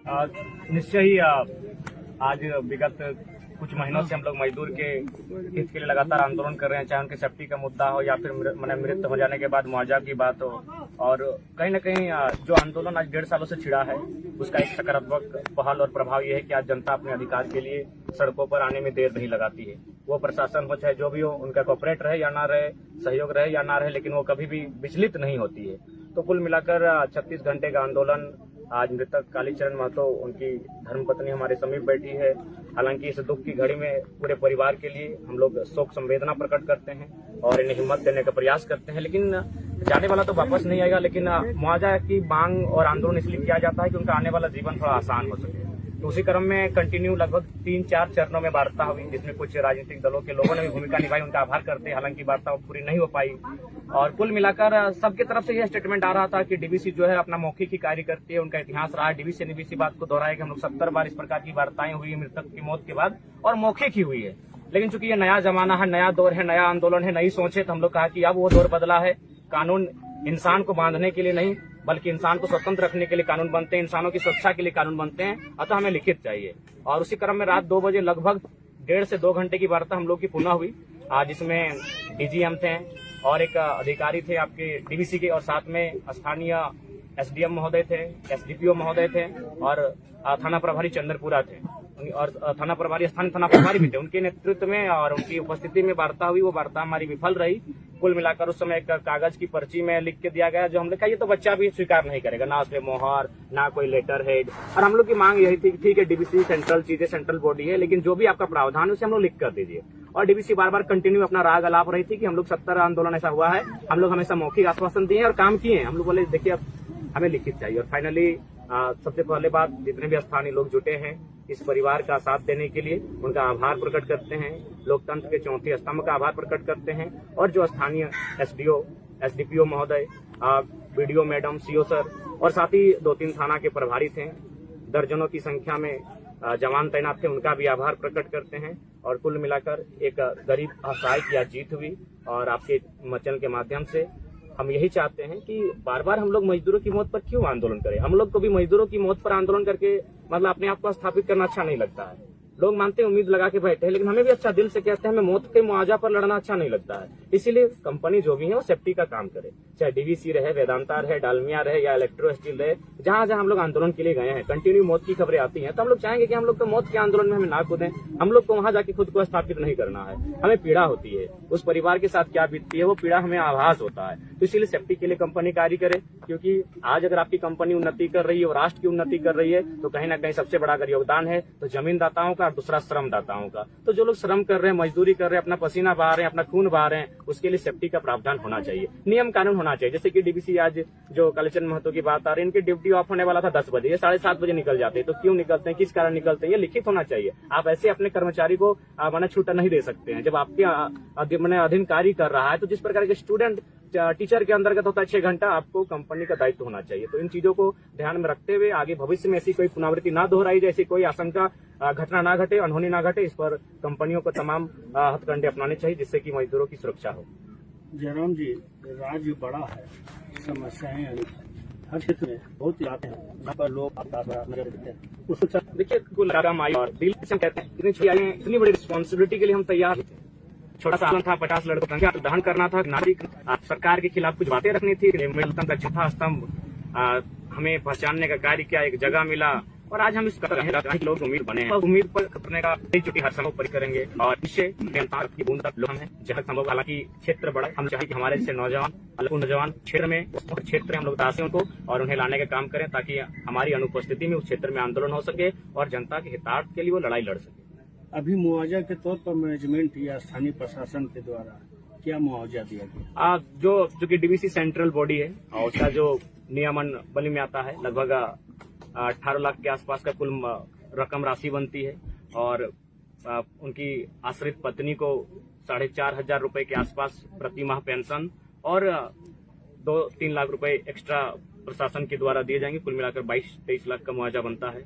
निश्चय ही आज विगत कुछ महीनों से हम लोग मजदूर के हित के लिए लगातार आंदोलन कर रहे हैं, चाहे उनकी सेफ्टी का मुद्दा हो या फिर मृत्यु हो जाने के बाद मुआवजा की बात हो। और कहीं न कहीं जो आंदोलन आज 1.5 सालों से छिड़ा है, उसका एक सकारात्मक पहल और प्रभाव यह है कि आज जनता अपने अधिकार के लिए सड़कों पर आने में देर नहीं लगाती है। वो प्रशासन हो चाहे जो भी हो, उनका कोऑपरेट रहे या ना रहे, सहयोग रहे या ना रहे, लेकिन वो कभी भी विचलित नहीं होती है। तो कुल मिलाकर 36 घंटे का आंदोलन, आज मृतक कालीचरण महतो उनकी धर्मपत्नी हमारे समीप बैठी है। हालांकि इस दुख की घड़ी में पूरे परिवार के लिए हम लोग शोक संवेदना प्रकट करते हैं और इन्हें हिम्मत देने का प्रयास करते हैं। लेकिन जाने वाला तो वापस नहीं आएगा, लेकिन मुआवजा की मांग और आंदोलन इसलिए किया जाता है कि उनका आने वाला जीवन थोड़ा आसान हो सके। तो उसी क्रम में कंटिन्यू लगभग 3-4 चरणों में वार्ता हुई, जिसमें कुछ राजनीतिक दलों के लोगों ने भी भूमिका निभाई। उनका आभार करते हैं, हालांकि वार्ता पूरी नहीं हो पाई। और कुल मिलाकर सबके तरफ से यह स्टेटमेंट आ रहा था कि डीवीसी जो है अपना मौखिक ही कार्य करती है, उनका इतिहास रहा है। डीवीसी ने भी इसी बात को दोहराया कि हम लोग 70 बार इस प्रकार की वार्ताएं हुई मृतक की मौत के बाद, और मौखिक ही हुई है। लेकिन चूंकि ये नया जमाना है, नया दौर है, नया आंदोलन है, नई सोच है, तो हम लोग कहा कि अब वो दौर बदला है। कानून इंसान को बांधने के लिए नहीं, बल्कि इंसान को स्वतंत्र रखने के लिए कानून बनते हैं, इंसानों की सुरक्षा के लिए कानून बनते हैं। अतः हमें लिखित चाहिए। और उसी क्रम में रात 2 बजे लगभग 1.5 से 2 घंटे की वार्ता हम लोग की पुनः हुई, जिसमें डीजीएम थे और एक अधिकारी थे आपके डीवीसी के, और साथ में स्थानीय एसडीएम महोदय थे, एसडीपीओ महोदय थे, और थाना प्रभारी चंद्रपुरा थे, और थाना प्रभारी स्थानीय थाना प्रभारी भी थे। उनके नेतृत्व में और उनकी उपस्थिति में वार्ता हुई। वो वार्ता हमारी विफल रही। कुल मिलाकर उस समय एक कागज की पर्ची में लिख के दिया गया, जो हमने कहा ये तो बच्चा भी स्वीकार नहीं करेगा, ना उसमें मोहर, ना कोई लेटर हेड। और हम लोग की मांग यही थी कि ठीक है, डीवीसी सेंट्रल चीजें, सेंट्रल बॉडी है, लेकिन जो भी आपका प्रावधान है उसे हम लोग लिख कर दीजिए। और डीवीसी बार बार कंटिन्यू अपना राग अलाप रही थी कि हम लोग 70 आंदोलन ऐसा हुआ है, हम लोग हमेशा मौखिक आश्वासन दिए और काम किए हैं। हम लोग बोले देखिए अब हमें लिखित चाहिए। और फाइनली सबसे पहले बात, जितने भी स्थानीय लोग जुटे हैं इस परिवार का साथ देने के लिए, उनका आभार प्रकट करते हैं। लोकतंत्र के चौथे स्तंभ का आभार प्रकट करते हैं। और जो स्थानीय एसडीओ, एसडीपीओ महोदय, बीडीओ मैडम, सीओ सर, और साथ ही 2-3 थाना के प्रभारी थे, दर्जनों की संख्या में जवान तैनात थे, उनका भी आभार प्रकट करते हैं। और कुल मिलाकर एक गरीब असहाय की आज जीत हुई। और आपके मंचन के माध्यम से हम यही चाहते हैं कि बार बार हम लोग मजदूरों की मौत पर क्यों आंदोलन करें। हम लोग को भी मजदूरों की मौत पर आंदोलन करके मतलब अपने आप को स्थापित करना अच्छा नहीं लगता है। लोग मानते हैं, उम्मीद लगा के बैठे हैं, लेकिन हमें भी अच्छा दिल से कहते हैं हमें मौत के मुआवजा पर लड़ना अच्छा नहीं लगता है। इसीलिए कंपनी जो भी है वो सेफ्टी का काम करे, चाहे डीवीसी रहे, वेदांता रहे, डालमिया रहे या इलेक्ट्रो स्टील रहे। जहां जहां हम लोग आंदोलन के लिए गए हैं, कंटिन्यू मौत की खबरें आती हैं, तो हम लोग चाहेंगे कि हम लोग को मौत के आंदोलन में हमें ना कूदें। हम लोग को वहां जाके खुद को स्थापित नहीं करना है। हमें पीड़ा होती है, उस परिवार के साथ क्या बीतती है वो पीड़ा हमें आभास होता है। तो इसीलिए सेफ्टी के लिए कंपनी कार्य करे, क्योंकि आज अगर आपकी कंपनी उन्नति कर रही है और राष्ट्र की उन्नति कर रही है, तो कहीं ना कहीं सबसे बड़ा अगर योगदान है तो जमीनदाताओं का और दूसरा श्रमदाताओं का। तो जो लोग श्रम कर रहे हैं, मजदूरी कर रहे हैं, अपना पसीना बहा रहे हैं, अपना खून बहा रहे हैं, उसके लिए सेफ्टी का प्रावधान होना चाहिए, नियम कानून होना चाहिए। जैसे कि डीवीसी आज जो कालीचरण महतो की बात आ रही है, इनकी ड्यूटी ऑफ होने वाला था 10 बजे, ये 7:30 बजे निकल जाते हैं। तो क्यों निकलते हैं, किस कारण निकलते हैं, ये लिखित होना चाहिए। आप ऐसे अपने कर्मचारी को माना छूटा नहीं दे सकते हैं। जब आपके अधीन कार्य कर रहा है, तो जिस प्रकार के स्टूडेंट टीचर के अंतर्गत होता है 6 घंटा, आपको कंपनी का दायित्व होना चाहिए। तो इन चीजों को ध्यान में रखते हुए आगे भविष्य में ऐसी कोई पुनरावृत्ति ना दोहराई जाए, ऐसी कोई आशंका घटना ना घटे, अनहोनी ना घटे, इस पर कंपनियों को तमाम हथकंडे अपनाने चाहिए, जिससे कि मजदूरों की सुरक्षा हो। जयराम जी, राज्य बड़ा है, समस्याएं हर क्षेत्र में बहुत आते हैं, जहाँ पर लोग नजर देते हैं। उसको देखिए, कुल रकम आई और दिल से कहते हैं इतनी बड़ी रिस्पॉन्सिबिलिटी के लिए हम तैयार थे। छोटा सा था, 50 लड़कों का दहन करना था, नागरिक सरकार के खिलाफ कुछ बातें रखनी थी, लोकतंत्र का चौथा स्तंभ हमें पहचानने का कार्य किया, एक जगह मिला, और आज हम इस लोग उम्मीद बने हैं। उम्मीद पर करने का छुट्टी हर संभव पर करेंगे, और इससे की बूंद तक लोग हैं जहाँ संभव। हालांकि क्षेत्र बड़ा, हम चाहे कि हमारे जैसे नौजवान क्षेत्र में हम लोग दासियों को और उन्हें लाने का काम करें, ताकि हमारी अनुपस्थिति में उस क्षेत्र में आंदोलन हो सके और जनता के हितार्थ के लिए वो लड़ाई लड़ सके। अभी मुआवजा के तौर पर मैनेजमेंट या स्थानीय प्रशासन के द्वारा क्या मुआवजा दिया गया? जो कि डीवीसी सेंट्रल बॉडी है, और उसका जो नियमन बलि में आता है, लगभग 18 लाख के आसपास का कुल रकम राशि बनती है। और उनकी आश्रित पत्नी को 4,500 रुपए के आसपास प्रति माह पेंशन, और 2-3 लाख रुपए एक्स्ट्रा प्रशासन के द्वारा दिए जाएंगे। कुल मिलाकर 22-23 लाख का मुआवजा बनता है।